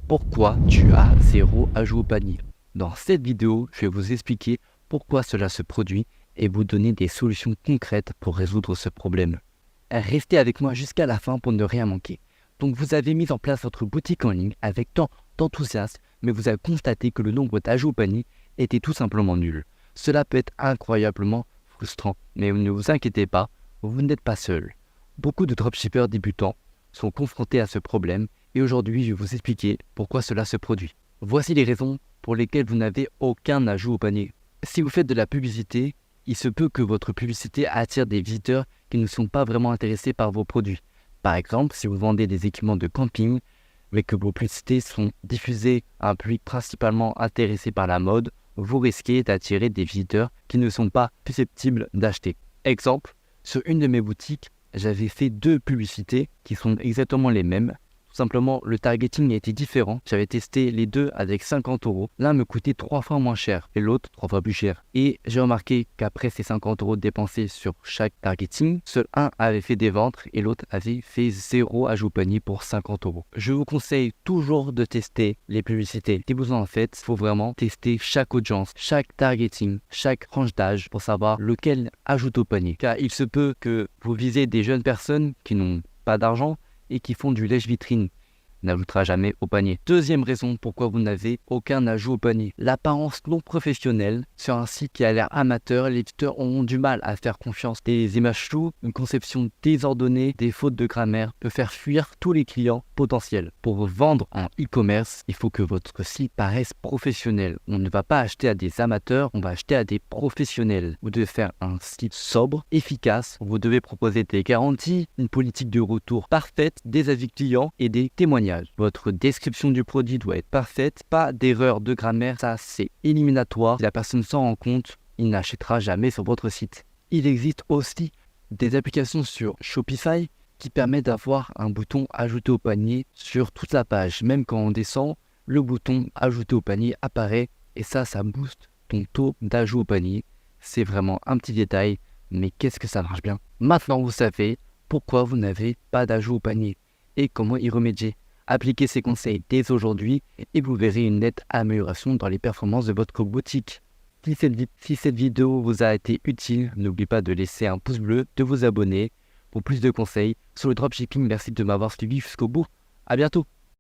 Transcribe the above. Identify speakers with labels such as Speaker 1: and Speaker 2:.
Speaker 1: Pourquoi tu as zéro ajout au panier? Dans cette vidéo, je vais vous expliquer pourquoi cela se produit et vous donner des solutions concrètes pour résoudre ce problème. Restez avec moi jusqu'à la fin pour ne rien manquer. Donc vous avez mis en place votre boutique en ligne avec tant d'enthousiasme, mais vous avez constaté que le nombre d'ajouts au panier était tout simplement nul. Cela peut être incroyablement frustrant, mais ne vous inquiétez pas, vous n'êtes pas seul. Beaucoup de dropshippers débutants sont confrontés à ce problème et aujourd'hui je vais vous expliquer pourquoi cela se produit. Voici les raisons pour lesquelles vous n'avez aucun ajout au panier. Si vous faites de la publicité, il se peut que votre publicité attire des visiteurs qui ne sont pas vraiment intéressés par vos produits. Par exemple, si vous vendez des équipements de camping, mais que vos publicités sont diffusées à un public principalement intéressé par la mode, vous risquez d'attirer des visiteurs qui ne sont pas susceptibles d'acheter. Exemple, sur une de mes boutiques, j'avais fait 2 publicités qui sont exactement les mêmes. Tout simplement, le targeting était différent. J'avais testé les deux avec 50 €. L'un me coûtait 3 fois moins cher et l'autre 3 fois plus cher. Et j'ai remarqué qu'après ces 50 € dépensés sur chaque targeting, seul un avait fait des ventes et l'autre avait fait 0 ajout au panier pour 50 €. Je vous conseille toujours de tester les publicités. Si vous en faites, il faut vraiment tester chaque audience, chaque targeting, chaque tranche d'âge pour savoir lequel ajoute au panier. Car il se peut que vous visez des jeunes personnes qui n'ont pas d'argent et qui font du lèche-vitrine, n'ajoutera jamais au panier. Deuxième raison pourquoi vous n'avez aucun ajout au panier. L'apparence non professionnelle sur un site qui a l'air amateur, les visiteurs auront du mal à faire confiance. Des images floues, une conception désordonnée, des fautes de grammaire peut faire fuir tous les clients potentiels. Pour vendre en e-commerce, il faut que votre site paraisse professionnel. On ne va pas acheter à des amateurs, on va acheter à des professionnels. Vous devez faire un site sobre, efficace. Vous devez proposer des garanties, une politique de retour parfaite, des avis clients et des témoignages. Votre description du produit doit être parfaite, pas d'erreur de grammaire, ça c'est éliminatoire. Si la personne s'en rend compte, il n'achètera jamais sur votre site. Il existe aussi des applications sur Shopify qui permettent d'avoir un bouton ajouter au panier sur toute la page. Même quand on descend, le bouton ajouter au panier apparaît et ça booste ton taux d'ajout au panier. C'est vraiment un petit détail, mais qu'est-ce que ça marche bien. Maintenant vous savez pourquoi vous n'avez pas d'ajout au panier et comment y remédier. Appliquez ces conseils dès aujourd'hui et vous verrez une nette amélioration dans les performances de votre boutique. Si cette vidéo vous a été utile, n'oubliez pas de laisser un pouce bleu, de vous abonner pour plus de conseils sur le dropshipping. Merci de m'avoir suivi jusqu'au bout. À bientôt.